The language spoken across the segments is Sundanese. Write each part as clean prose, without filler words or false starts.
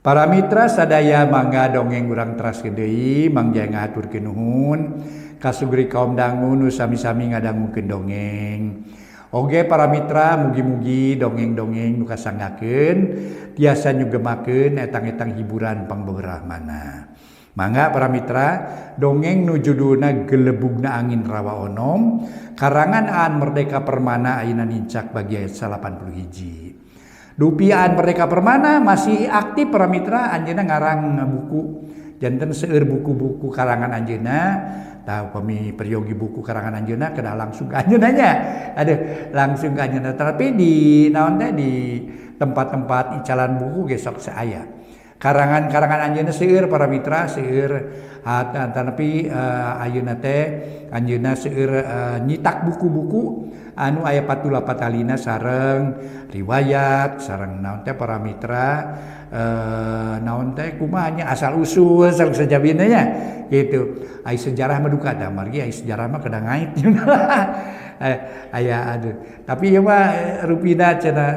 Para mitra sadaya mangga dongeng urang teraskeun deui mangga ngaturkeun nuhun kasugri kaum dangu nu sami-sami ngadangukeun dongeng. Oge para mitra mugi-mugi dongeng-dongeng nu kasanggakeun tiasa nyugemakeun etang-etang hiburan pangbeberahmana. Mangga para mitra dongeng nu judulna Gelebugna Angin Rawa Onom karangan Aan Merdeka Permana ayeuna nincak bagi ayat 81. Dupiaan Merdeka Permana masih aktif para mitra anjeunna ngarang buku janten seueur buku-buku karangan anjeunna tahu pami peryogi buku karangan anjeunna kedah langsung ka anjeunna nya langsung ka anjeunna tapi di naon teh di tempat-tempat icalan buku ge sok saaya karangan anjeunna seueur para mitra seueur tapi ayeuna teh anjeunna seueur nyitak buku-buku anu aya patula patalina sareng riwayat sareng naon teh para mitra naon teh kumaha nya asal usul sareng sajabina nya kitu ai sejarah mah duka da margi ai sejarah mah kada ngait aya aduh tapi ieu mah rupina cenah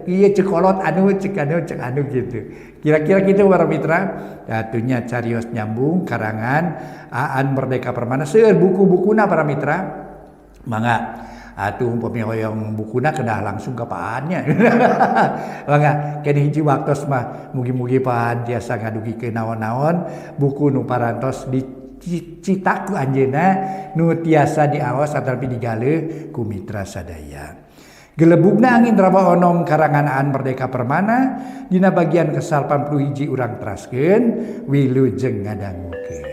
ieu cekolot anu cek anu gitu kira-kira kitu para mitra atunya carios nyambung karangan Aan Merdeka Permana seueur buku-bukuna para mitra mangga atuh umpami hoyong bukuna kedah langsung ka paannya mangga kene hiji waktos mah mugi-mugi paan tiasa ngadugikeun naon-naon buku nu parantos dicitak ku anjeunna nu tiasa diaos atapi digaleh ku mitra sadaya. Gelebugna Angin Rawa Onom karangan Aan Merdeka Permana dina bagian ke-81 urang teraskeun wilujeng ngadangukeun.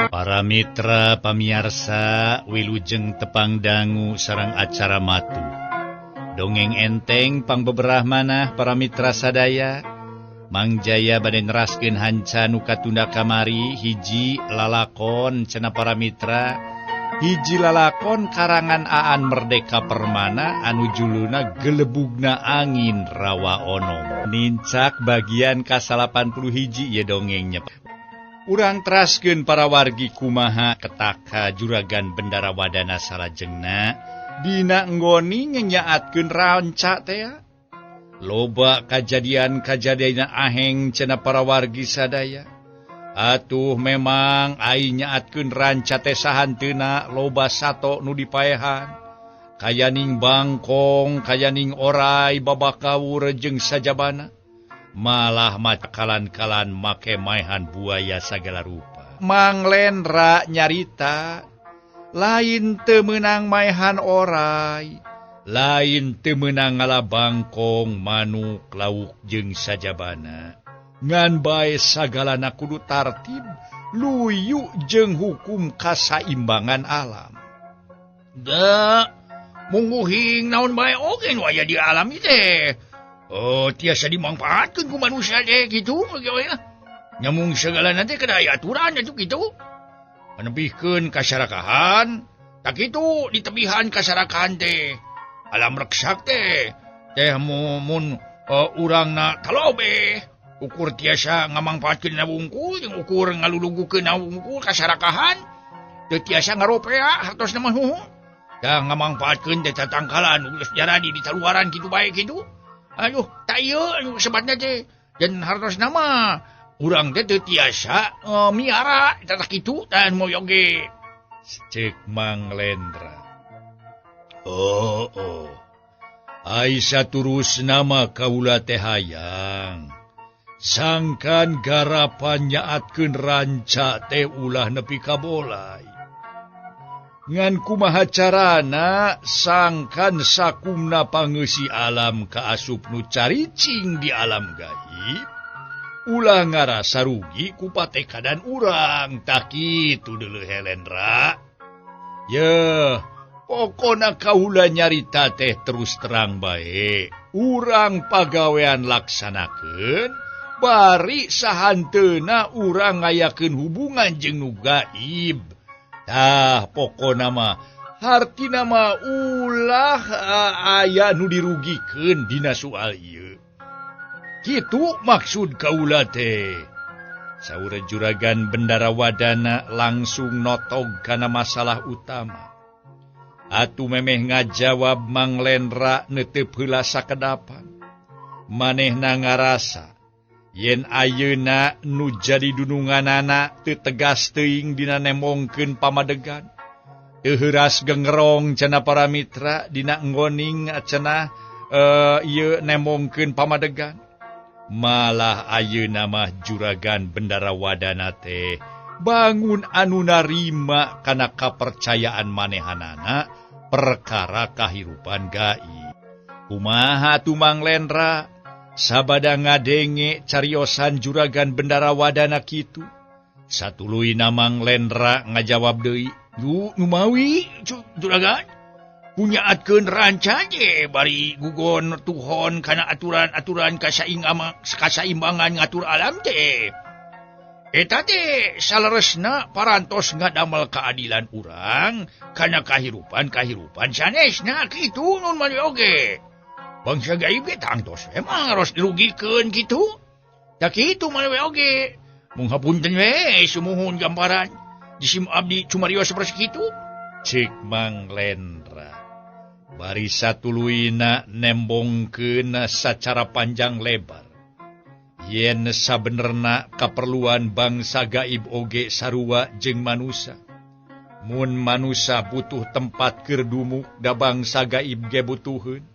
Para mitra pamiarsa wilujeng tepang dangu sareng acara matu. Dongeng enteng pangbeberahmana para mitra sadaya. Mang Jaya bade neraskeun hanca nu katunda kamari hiji lalakon cenah para mitra. Hiji lalakon karangan Aan Merdeka Permana anu juluna Gelebugna Angin Rawa Onom. Nincak bagian ka-81 ye dongengnya. Urang teraskeun para wargi kumaha ketaka juragan Bendara Wadana salajengna dina nggoni ngenyaatkeun ranca teh. Loba kajadian-kajadian aheng cenah para wargi sadaya. Atuh memang ai nyaatkeun ranca teh sahanteuna loba sato nu dipaehan. Kayaning bangkong, kayaning orai babakawur jeung sajabana. Malah kalan-kalan make maehan buaya sagala rupa. Manglendra nyarita, lain teu meunang maehan orai, lain teu meunang ngala bangkong, manuk, lauk jeung sajabana. Ngan bae sagalana kudu tartib, luyu jeung hukum kasaimbangan alam. Da, mungguhing naon bae oge nu aya di alam ieu teh. Oh, tiasa dimanfaatkeun ku manusia teh kitu ya. Nyamung sagalana teh kada aya aturan atuh kitu. Panepihkeun kasarakahan, tak kitu ditebihan kasarakahan teh. Alam reksak teh mun urangna talobe, ukur tiasa ngamangpaatkeun na wungkul jeung ukur ngalulugukeun na wungkul kasarakahan, teu tiasa ngaropea hartosna mah heuh. Da ngamangpaatkeun teh tatangkalan geus jaradi di taluaran kitu bae kitu. Aduh, tak iya sebatnya teh. Dan hartosna mah urang teh teu tiasa miara tatak kitu dan moyoge. Cek Mang Lendra. Oh. Ai saturusna mah kaula teh hayang. Sangkan garapan nyaatkeun ranca teh ulah nepi ka bolai. Ngan kumaha carana sangkan sakumna pangeusi alam kaasup nu caricing di alam gaib ulah ngarasa rugi ku patekadan urang tak kitu deuleu Helendra. Yeuh, pokona kaula nyarita teh terus terang bae. Urang pagawean laksanakeun bari sahanteuna urang ngayakeun hubungan jeung nu gaib. Tah pokona mah hartina mah ulah aya nu dirugikeun dina soal ieu. Kitu maksud kaula teh. Saur juragan Bendara Wadana langsung notog kana masalah utama. Atuh memeh ngajawab Mang Lendra netep heula sakedapan. Manehna ngarasa yen ayeuna nu jadi dununganana teu tegas teuing dina nemongkeun pamadegan. Teu heuras gengerong cenah para mitra dina nggoning cenah ieu nemongkeun pamadegan. Malah ayeuna mah juragan Bendarawadana teh bangun anu narima kana kapercayaan manehanana perkara kahirupan gaib. Kumaha tu Mang Lendra sabada ngadenge cariosan juragan Bendarawadana kitu. Satuluyna Mang Lendra ngajawab deui, "Nu mawi juragan punyaatkeun ranca je bari gugon tuhon kana aturan-aturan kasaimbangan ngatur alam teh. Eta teh saleresna parantos ngadamel keadilan urang kana kahirupan sanesna kitu nun mani oge. Bangsa gaib ge tangtos emang harus dirugikeun kitu. Da kitu mani oge. Mung hapunten we sumuhun gambaran jisim abdi cumarios saperti kitu." Cik Mang Lendra. Bari satuluyna nembongkeun sacara panjang lebar yen sabenerna kaperluan bangsa gaib oge sarua jeung manusa. Mun manusa butuh tempat keur dumuk da bangsa gaib ge butuheun.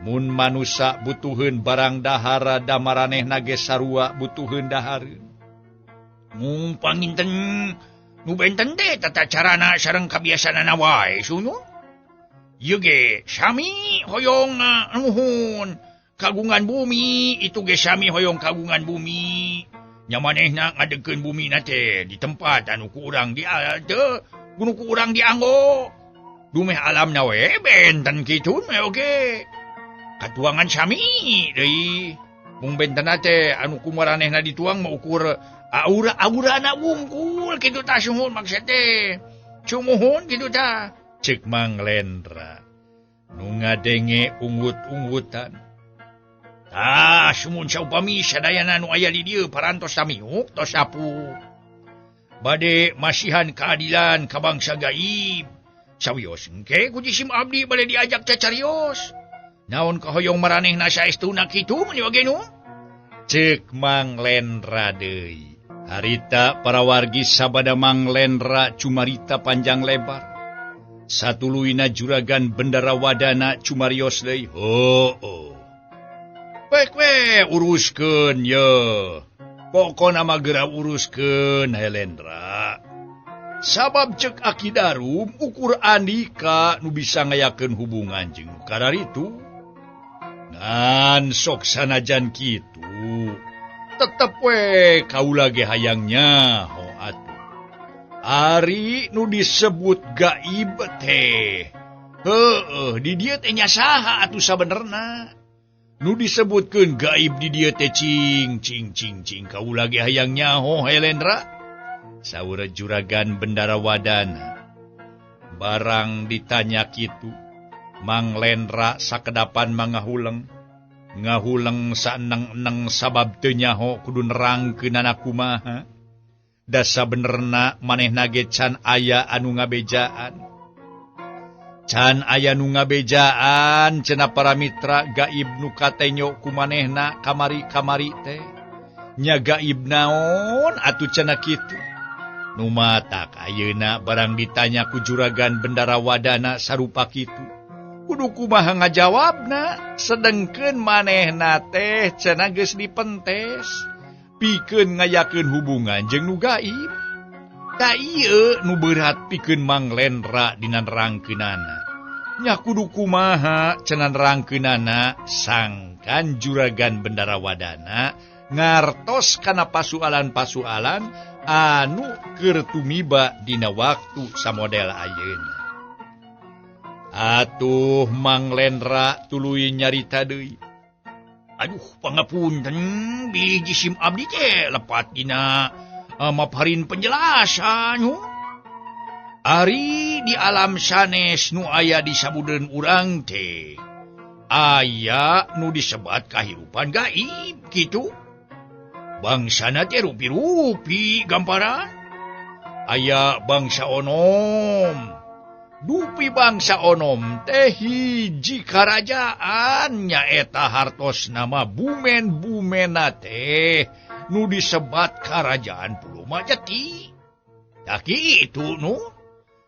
Mun manusa butuheun barang dahara da maranehna ge sarua butuheun dahareun. Mung panginten nu benten teh tata carana sareng kabiasaanana wae sunyu. Ieu ge sami hoyong nuhun kagungan bumi, itu ge sami hoyong kagungan bumi. Nya manehna ngadegkeun bumi na teh di tempat anu ku urang di teu gunu ku urang dianggo. Dumeh alamna we benten kitu we oge. Katuangan sami deui. Mung benten teh anu ku maranehna dituang mah ukur aura-aurana wungkul kitu tah suhun maksud teh. Cumuhun kitu tah. Cek Mang Lendra nu ngadenge ungut-ungutan. Tah sumun saupami sadayana nu aya di dieu parantos samiuk tos sapu. Bade masihan keadilan ka bangsa gaib. Sawios engke ku jisim abdi bade diajak cacarios. Naon kahoyong maranehna saestuna kitu mun oge nu? Cek Mang Lendra deui. Harita para wargi sabada Mang Lendra cumarita panjang lebar. Satuluyna juragan Bendarawadana cumarios deui. Oh. Baik we uruskeun ye. Pokona mah geura uruskeun Helendra. Sabab cek Aki Darum ukur andika nu bisa ngayakeun hubungan jeung nu kararitu. Ngan sok sanajan kitu. Tetep we kaula ge hayangnya ho atuh. Ari nu disebut gaib teh. Di dieu teh nya saha atuh sabenerna? Nu disebutkeun gaib di dieu teh cing kaula ge hayang nyaho Helendra. Saur juragan Bendarawadana. Barang ditanya kitu, Mang Lendra sakedapan mangahuleng. Ngahuleng saeneng-eneng sabab teu nyaho kudu nerangkeunana kumaha. Da sabenerna manehna ge can aya anu ngabejaan. Can aya nu ngabejaan cenah para mitra gaib nu katenyo ku manehna kamari-kamari teh. Nya gaib naon atuh cenah kitu. Nu matak ayeuna barang ditanya ku juragan Bendarawadana sarupa kitu. Kudu kumaha ngajawabna sedengkeun manehna teh cenah geus dipentes. Pikeun ngayakeun hubungan jeung nu gaib. Da ieu nu berat pikeun Mang Lendra dina nerangkeunana. Nya kudu kumaha cenah nerangkeunana sangkan juragan Bendarawadana ngartos kana pasualan-pasualan anu keur tumiba dina waktu samodel ayeuna. Atuh Mang Lendra tuluy nyarita deui. Aduh, pangapunten biji sim abdi teh lepat dina maparin penjelasan. Ari di alam sanes nu aya di sabudeun urang teh aya nu disebat kahirupan gaib kitu. Bangsana teh rupi-rupi gamparan. Aya bangsa onom, dupi bangsa onom teh hiji karajaan nyaeta hartos nama bumen-bumena teh nu disebat Karajaan Pulo Majati. Taki itu nu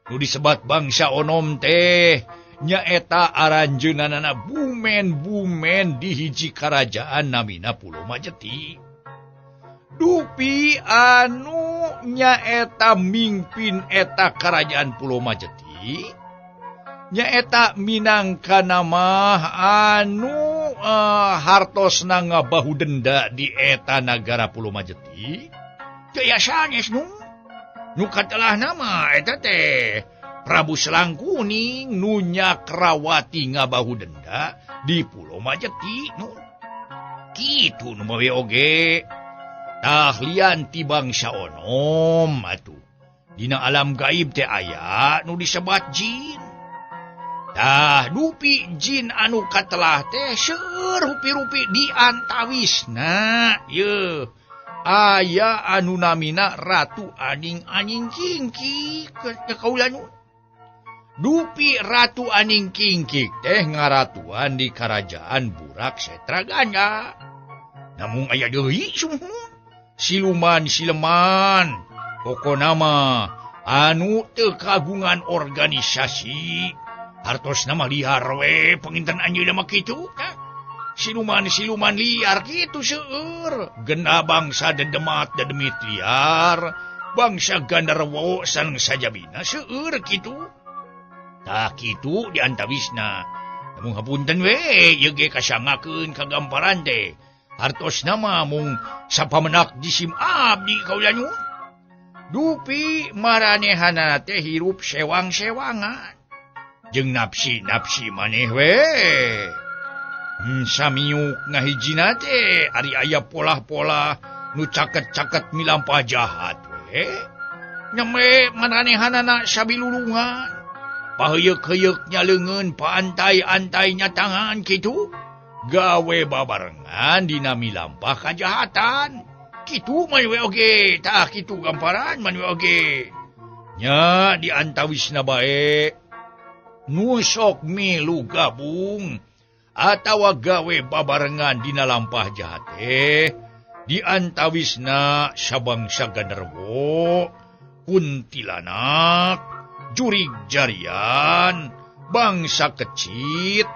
disebat bangsa onom teh nyaeta aranjeunana bumen-bumen di hiji karajaan namina Pulo Majati. Dupi anu nyaeta mimpin eta Karajaan Pulo Majati nyaeta minangka nama anu hartosna ngabahu denda di eta nagara Pulo Majati. Jaya sanes nu katelah nama eta teh Prabu Selangkuning nu Nyakrawati ngabahu denda di Pulo Majati nu. Kitu nu mawe oge tahlian ti bangsa onom atuh. Dina alam gaib teh aya nu disebat jin. Tah dupi jin anu katelah teh seueur rupi-rupi diantawisna ye. Aya anu namina Ratu Aning-Aning Kingkik kaula nu. Dupi Ratu Aning Kingkik teh ngaratuan di Karajaan Burak Setraganda. Namun aya deui sumuhun siluman-sileman pokona mah anu teu kagungan organisasi. Hartos nama liar we penginten anjeunna mah kitu tah. Siluman-siluman liar kitu seueur. Gena bangsa dedemat dedemit liar, bangsa Gandarwo sareng sajabina seueur kitu. Tah kitu diantawisna. Namun hapunten we ieu ge kasangakeun kagamparan teh. Hartos nama mung sapamenak disim abdi kaula nu. Dupi maranehanana teh hirup sewang-sewangan. Jeung napsi-napsi maneh we. Samiuk ngahijina teh ari aya pola-pola nu caket-caket milampah jahat we. Nyame maranehanana sabilulungan. Paheyeuk-heyeuk nyaleungeun paantai-antai nyatangan kitu. Gawe babarengan dina milampah kajahatan. Kitu man we oge, tah kitu gamparan man we oge. Nya diantawisna bae nu sok milu gabung atawa gawe babarengan dina lampah jahat diantawisna sabangsa Gandarwo, kuntilanak, jurig jarian, bangsa kecit,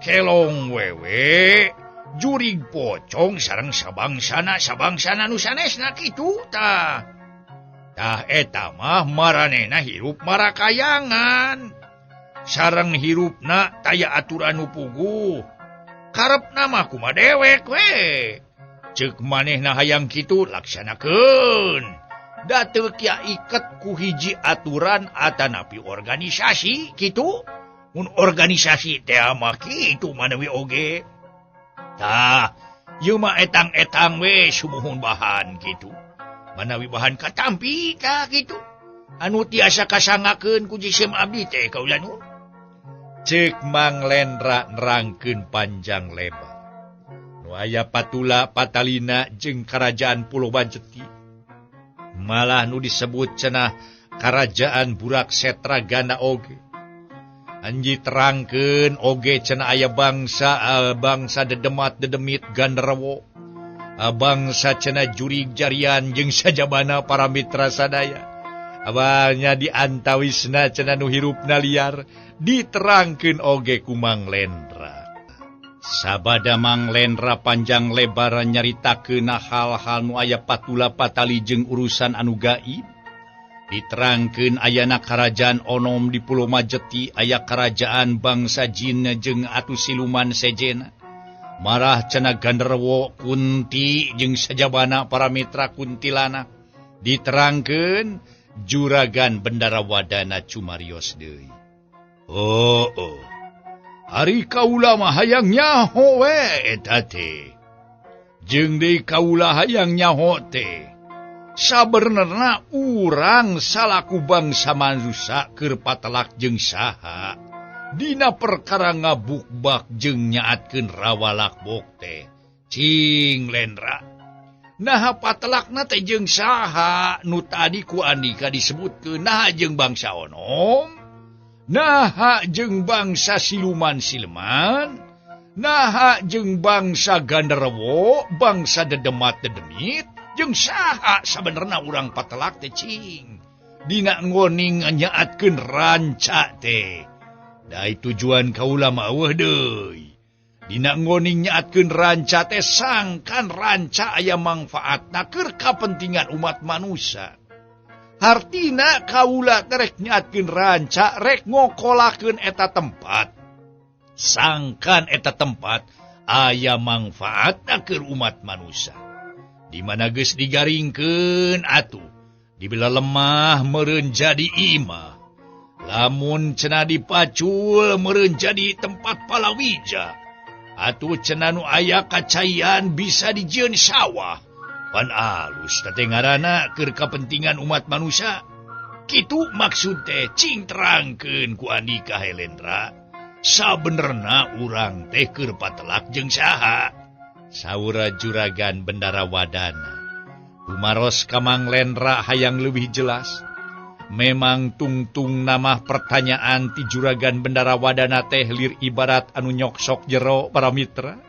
kelong wewe, jurig pocong sareng sabangsana nu sanesna kitu tah. Tah eta mah maranehna hirup marakayangan. Sareng hirupna taya aturan nu puguh. Karepna mah kumaha dewek we. Ceuk manehna hayang kitu laksanakeun. Da teu kia iket ku hiji aturan atanapi organisasi kitu. Mun organisasi teh mah kitu manawi oge. Tah, ieu mah etang-etang we sumuhun bahan kitu. Manawi bahan katampi tah kitu. Anu tiasa kasangakeun ku jisim abdi teh kaula nu. Ceuk Mang Lendra nerangkeun panjang lebar. Nu aya patula patalina jeung Karajaan Pulo Majati. Malah nu disebut cenah Karajaan Burak Setraganda oge. Anji terangkeun oge cenah aya bangsa dedemat dedemit Gandarwo. Bangsa cenah jurig jarian jeung sajabana para mitra sadaya. Awalnya diantawisna cenah nu hirupna liar. Diterangkeun oge ku Mang Lendra. Sabada Mang Lendra panjang lebar nyaritakeun hal-hal nu aya patula patali jeung urusan anu gaib. Diterangkeun ayana karajaan onom di Pulo Majati, aya karajaan bangsa jin jeung atuh siluman sejena. Marah cenah Gandarwo, Kunti jeung sajabana para mitra kuntilanak. Diterangkeun juragan Bendarawadana cumarios deui. Oh. Ari kaula mah hayang nyaho we eta teh. Jeung deui kaula hayang nyaho teh. Sabenerna urang salaku bangsa manusia keur patelak jeung saha. Dina perkara ngabukbak jeung nyaatkeun rawalakbok teh. Cing Lendra. Nah patelakna teh jeung saha nu tadi ku Andika disebutkeun nah jeung bangsa onom. Naha jeung bangsa siluman sileman, naha jeung bangsa ganderwo, bangsa dedemat dedemit, jeung saha sabenerna urang patelak teh cing. Dina ngoning nyaatkeun ranca teh. Dai tujuan kaula mah eueuh deui. Dina ngoning nyaatkeun ranca teh sangkan ranca aya mangfaatna keur kapentingan umat manusia. Hartina kaula rek nyaatkeun ranca rek ngokolakeun eta tempat. Sangkan eta tempat aya mangfaatna keur umat manusia. Di mana geus digaringkeun atuh dibela lemah meureun jadi imah. Lamun cenah dipacul meureun jadi tempat palawija. Atuh cenah nu aya kacayan bisa dijieun sawah. Pan alus teh ngaranna keur kapentingan umat manusia. Kitu maksud teh cing terangkeun ku Andika Helendra. Sabenerna urang teh keur patelak jeung saha? Saura Juragan Bendarawadana. Umaros ka Mang Lendra hayang leuwih jelas. Memang tungtung nama pertanyaan ti Juragan Bendarawadana teh lir ibarat anu nyoksok jero para mitra.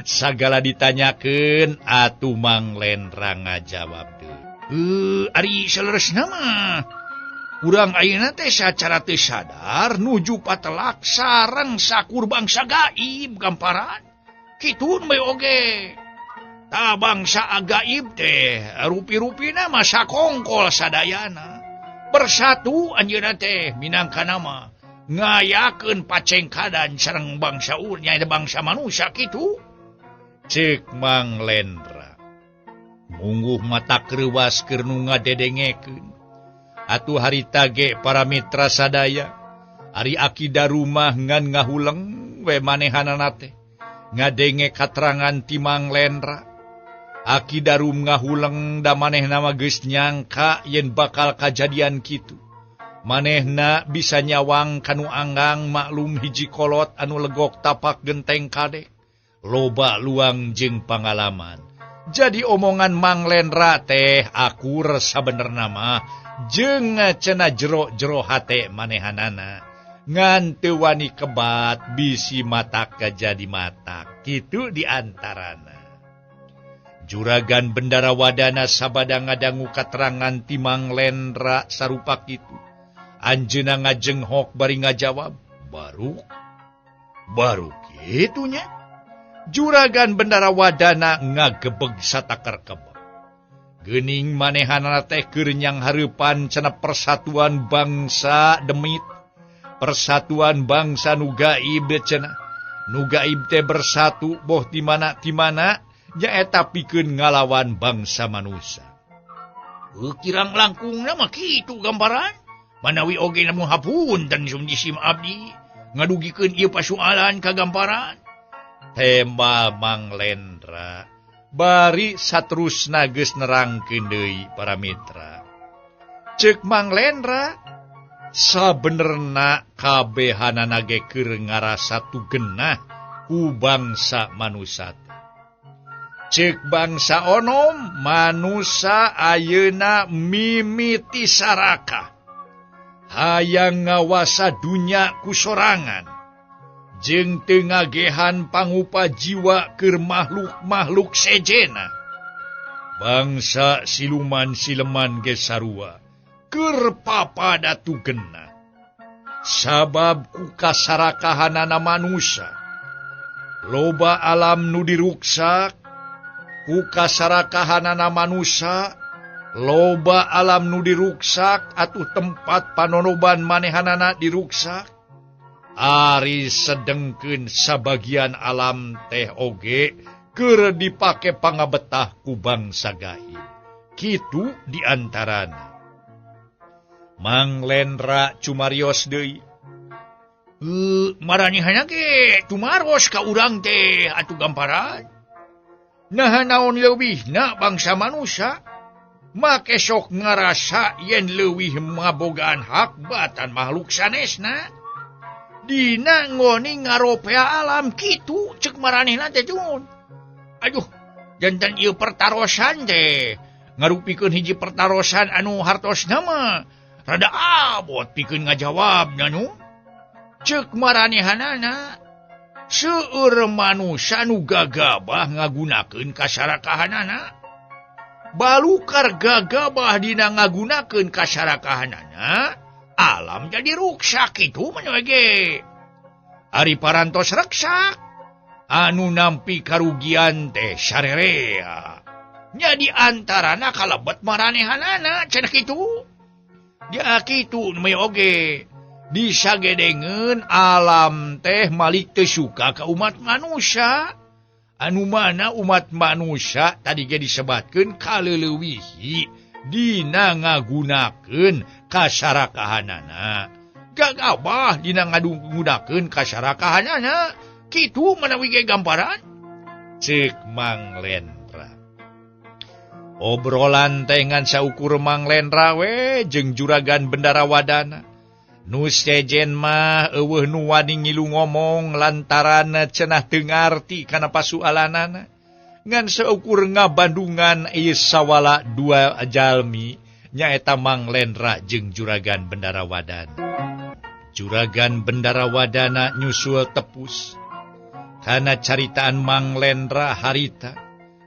Sagala ditanyakeun atuh Mang Lendra ngajawab deui. Ari saleresna mah urang ayeuna teh sacara teu sadar nuju patelak sareng sakur bangsa gaib gamparan. Kitu we oge. Ta bangsa gaib teh rupi-rupina mah sakongkol sadayana. Bersatu anjeunna teh minangka nama ngayakeun pacengkadan sareng bangsa nyaeta bangsa manusia kitu. Ceuk Mang Lendra. Mungguh mata kreuwas keur nu ngadedengekeun. Atuh harita ge para mitra sadaya. Ari akida rumah ngan ngahuleng we manehanana teh. Ngadenge katerangan ti Mang Lendra. Aki darum ngahuleng da manehna mah geus nyangka yen bakal kajadian kitu. Manehna bisa nyawang kanu anggang maklum hiji kolot anu legok tapak genteng kadek. Loba luang jeung pangalaman. Jadi omongan Mang Lendra teh akur sabenerna mah jeung cenah jero-jero hate manehanana. Ngan teu wani kebat bisi matak jadi matak. Kitu diantarana. Juragan Bendarawadana sabada ngadangu katerangan ti Mang Lendra sarupa kitu. Anjeunna ngajenghok bari ngajawab, Baru kitunya. Juragan Bendarawadana ngagebeg satakar kebeg. Geuning manehanana teh keur nyang hareupan cenah persatuan bangsa demit. Persatuan bangsa nu gaib cenah. Nu gaib teh bersatu boh di mana nyaeta pikeun ngalawan bangsa manusia. Kirang langkungna mah kitu gambaran. Manawi oge namun hapunten sumjisim abdi ngadugikeun ieu pasoalan ka gambaran. Tema Mang Lendra bari saterusna geus nerangkeun deui para mitra. Ceuk Mang Lendra sabenerna kabehanana ge keur ngarasa tugenah ku bangsa manusia. Ceuk bangsa onom manusia ayeuna mimiti saraka. Hayang ngawasa dunya ku sorangan. Jeung teu ngagehan pangupa jiwa keur makhluk-makhluk sejena. Bangsa siluman sileman ge sarua keur papada tugenna. Sabab ku kasarakahanana manusia. Loba alam nu diruksak, ku kasarakahanana manusia. Loba alam nu diruksak atuh tempat panonoban manehanana diruksak. Ari sedengkeun sabagian alam teh oge keur dipake pangabetah ku bangsa gaib. Kitu diantarana. Mang Lendra cumarios deui. Maranihanna ge tumaros ka urang teh atuh gamparan. Nah naon leuwihna bangsa manusia make sok ngarasa yen leuwih ngabogaan hak batan makhluk sanesna. Dina ngoni ngaropea alam kitu ceuk maranehna teh Jun. Aduh, janten ieu pertarosan teh ngarupikeun hiji pertarosan anu hartosna mah rada abot pikeun ngajawabna nu. Cek maranehanana seueur manusia nu gagabah ngagunakeun kasarakahanana. Balukar gagabah dina ngagunakeun kasarakahanana, alam jadi ruksak itu menyoge. Ari parantos reksak, anu nampi karugian teh sarerea. Nya di antarana kalebet maranehanana cenah kitu. Dia kitu menyoge. Disagedengeun alam teh malik teu suka ka umat manusia. Anu mana umat manusia tadi ge disebatkeun kaleulewihi dina ngagunakeun kasarakahanana. Gagabah dina ngagunakeun kasarakahanana. Kitu manawi ge gambaran. Ceuk Mang Lendra. Obrolan teh ngan saukur Mang Lendra we jeung Juragan Bendarawadana. Nu sejen mah eueuh nu wani ngilu ngomong lantaran cenah teu ngarti kana pasualanana. Ngan seukur ngabandungan ieu sawala dua jalmi nyaeta Mang Lendra jeung Juragan Bendarawadana. Juragan Bendarawadana nyusul tepus kana caritaan Mang Lendra harita.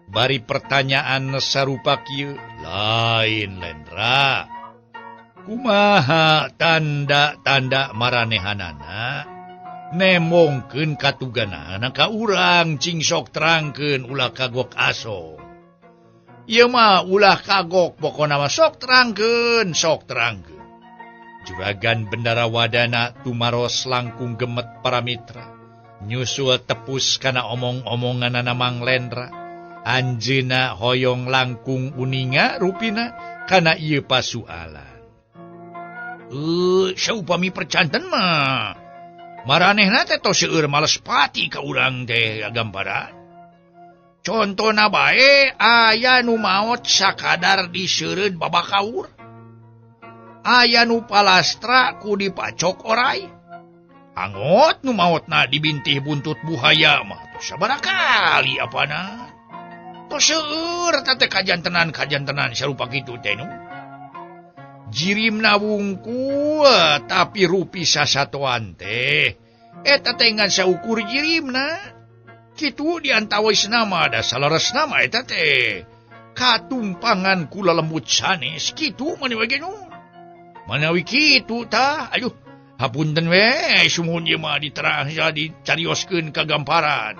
Bari pertanyaan sarupa kieu, lain Lendra. Kumaha tanda-tanda maranehanana nemongkeun katuganana ka urang cing sok terangkeun ulah kagok aso. Ieu mah ulah kagok pokona mah sok terangkeun. Juragan Bendarawadana tumaros langkung gemet para mitra. Nyusul tepus kana omong-omonganana Mang Lendra. Anjeuna hoyong langkung uninga rupina kana ieu pasualan. Saupami percanten mah maranehna teh tos seueur males pati ka urang teh gambaran. Contona bae aya nu maot sakadar diseureud babakaur. Aya nu palastra ku dipacok oray. Angot nu maotna dibintih buntut buhaya mah tos sabarakali apana. Tos seueur teh kajantenan sarupa kitu teh nu. Jirimna wungkul tapi rupi sasatoan teh. Eta teh ngan saukur jirimna. Kitu diantawisna mah da salaresna mah eta teh katumpangan kula lembut sanes kitu manawi ge nu. Manawi kitu tah, aduh hapunten we sumuhun ieu mah diterang dicarioskeun ka gamparan.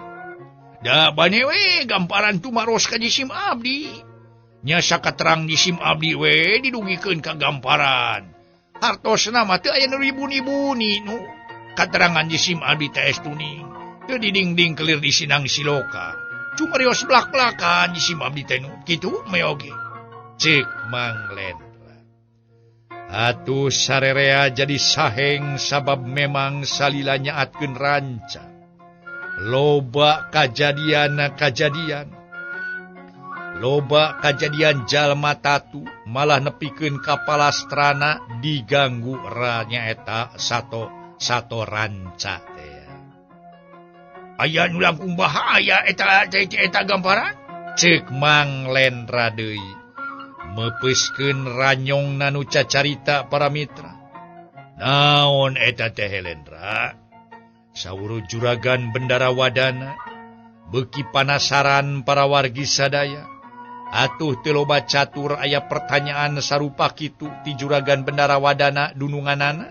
Da bane we gamparan tumaros ka jisim abdi. Nya sakaterang jisim abdi we didugikeun ka gamparan. Hartosna mah teu aya nu ribuni-buni nu. Katerangan jisim abdi teh tuning. Teu didingding kelir di sinang siloka. Cuma rios blak-blakan jisim abdi teh nu. Kitu meoge. Ceuk Mang Lendra. Atuh sarerea jadi saheng sabab memang salila nyaatkeun ranca. Loba kajadian. Loba kajadian jalma tatu malah nepikeun kapalastrana diganggu nyaeta sato ranca teh. Aya nu langkung bahaya eta gambaran. Ceuk Mang Lendra deui. Mepeuskeun ranyongna nu cacarita para mitra. Naon eta teh Lendra? Sauru Juragan Bendarawadana beuki panasaran para wargi sadaya. Atuh teu loba catur aya pertanyaan sarupa kitu ti Juragan Bendarawadana dununganana.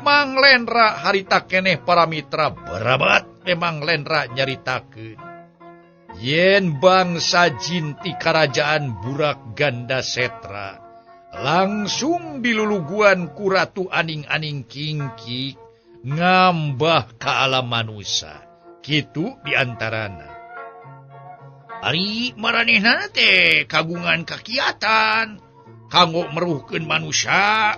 Mang Lendra harita keneh para mitra berabat memang Lendra nyaritakeun. Yen bangsa jin ti karajaan Burak Ganda Setra langsung diluluguan ku Ratu Aning-aning Kingkik ngambah ka alam manusia. Kitu diantarana. Ari maranehna teh kagungan kakiatan kanggo meruhkeun manusia.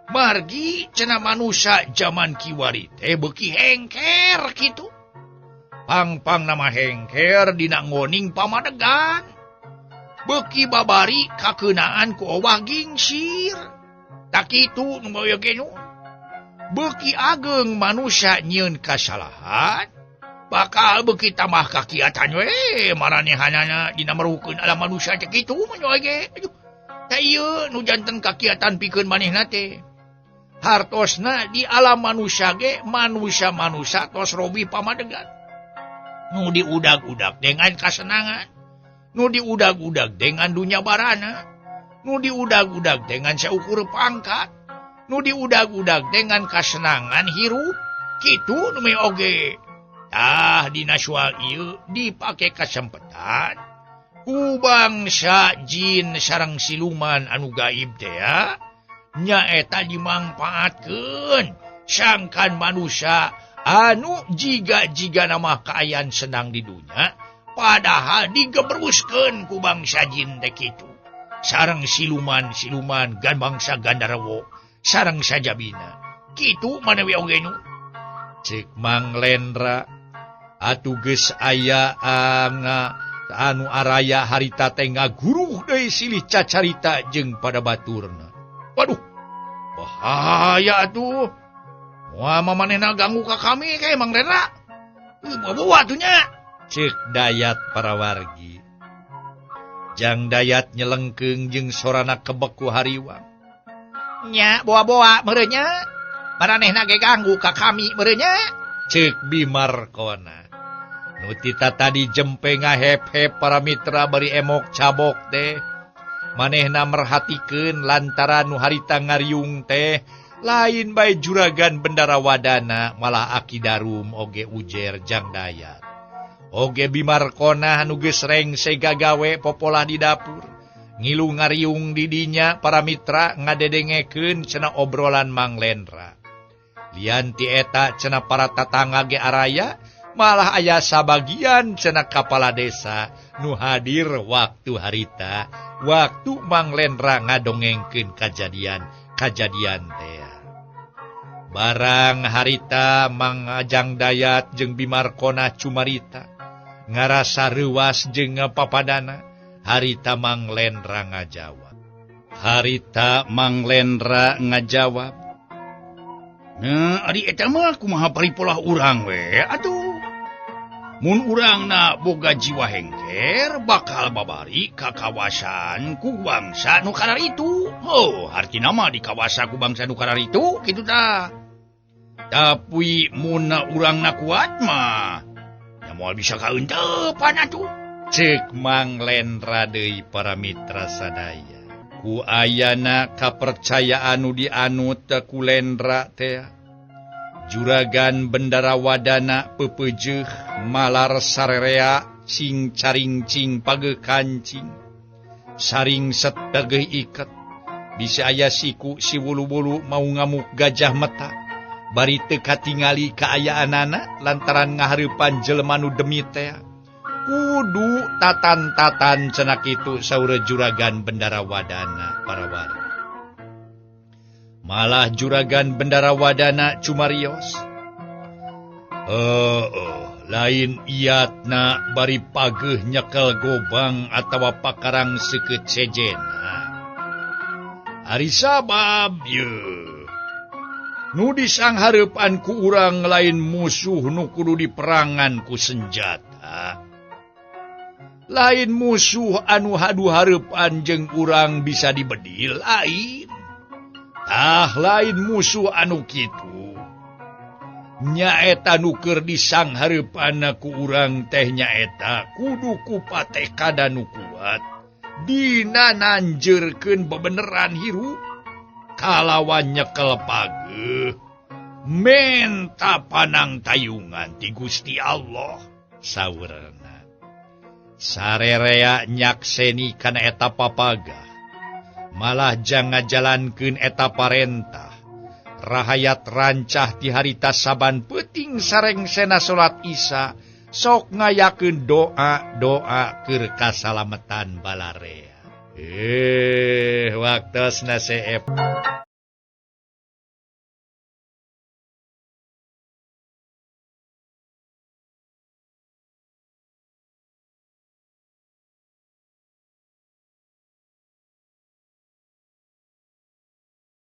Margi cenah manusia zaman kiwari teh beuki hengker kitu. Pang-pang nama hengker dina ngoning pamadegan. Beuki babari kakeunaan ku owah gingsir. Tak kitu nu bae nu. Beuki ageng manusia nyieun kasalahan. Bakal beuki tambah kakiatan we maranehanana dina meruhkeun alam manusia teh kitu manyoe ge. Aduh. Tah ieu nu janten kakiatan pikeun manehna teh. hartosna di alam manusia ge manusia tos robi pamadegan. Nu diudag-udag dengan kasenangan, nu diudag-udag dengan dunya barana, nu diudag-udag dengan seukur pangkat, nu diudag-udag dengan kasenangan hirup, kitu nu me oge. Dina syual ieu dipake kesempatan ku bangsa jin sareng siluman anu gaib teh nyaeta dimangpaatkeun sangkan manusia anu jiga nama kaayaan senang di dunia, padahal digeberuskeun ku bangsa jin teh kitu. Sareng siluman gan bangsa Gandharwa sareng sajabina. Kitu manawi oge nu. Cek Mang Lendra, atuh geus aya anu araya harita teh ngaguruh deui silih cacarita jeung pada baturna. Waduh, bahaya atuh. Wah, mamanehna ganggu ka kami kayak Mang Lendra. Bawa atunya. Cek Dayat para wargi. Jang Dayat nyelengkeung jeung sorana kebek ku hariwang. Nya, bawa merenya. Maranehna ge ganggu ka kami merenya. Cek Bimarkona. Nu tita tadi jempe ngahep-hep para mitra bari emok cabok teh. Manehna merhatikeun lantaran nu harita ngariung teh lain bae juragan Bendarawadana malah Akidarum oge ujer Jang Dayat. Oge Bimarkona anu geus rengse gagawe popolah di dapur. Ngilu ngariung di dinya para mitra ngadedengekeun cenah obrolan Mang Lendra. Lian ti eta cenah para tatangga ge araya malah aya sabagian cenah kapala desa nu hadir waktu harita, waktu Mang Lendra ngadongengkeun kajadian teh. Barang harita Mang Jang Dayat jeung Bimarkona cumarita ngarasa reuas jeung papadana, harita Mang Lendra ngajawab. Nah, ari eta mah kumaha paripolah urang we atuh. Mun urangna boga jiwa hengker bakal babari ka kawasan ku bangsa nu karar itu. Oh, artina mah di kawasan ku bangsa nu karar itu kitu tah. Tapi mun urangna kuat mah ya moal bisa kaeuntepan atuh. Cek Mang Lendra deui para mitra sadaya. Ku ayana kapercayaan nu dianut ku Lendra teh. Juragan Bendarawadana pepeujeuk malar sarerea cing caring cing pageukancing. Saring setegeh iket. Bisa aya siku si wulu-wulu mau ngamuk gajah mata. Bari teu katingali kaayaanana lantaran ngahareupan jelema nu demi teh. Kudu tatan-tatan cenah kitu saur Juragan Bendarawadana para warga. Malah Juragan Bendarawadana cumarios. Lain iatna bari pageuh nyekel gobang atawa pakarang seukeut sejena. Ari sabab yeuh. Nu disanghareupan ku urang lain musuh nu kudu diperangan ku senjata. Lain musuh anu hadu hareupan jeung urang bisa dibedil lain. Tah lain musuh anu kitu. Nyaeta nu keur disanghareupan ku urang teh nyaeta kudu ku patekada nu kuat. Dina nanjeurkeun bebeneran hirup. Kalawan nyekel pageuh. Menta panang tayungan ti Gusti Allah saurna. Sarerea nyakseni kana eta papagah. Malah jang ngajalankeun eta parentah. Rahayat rancah ti harita saban peuting sarengsena salat Isya sok ngayakeun doa keur kasalametan balarea. Waktosna seep.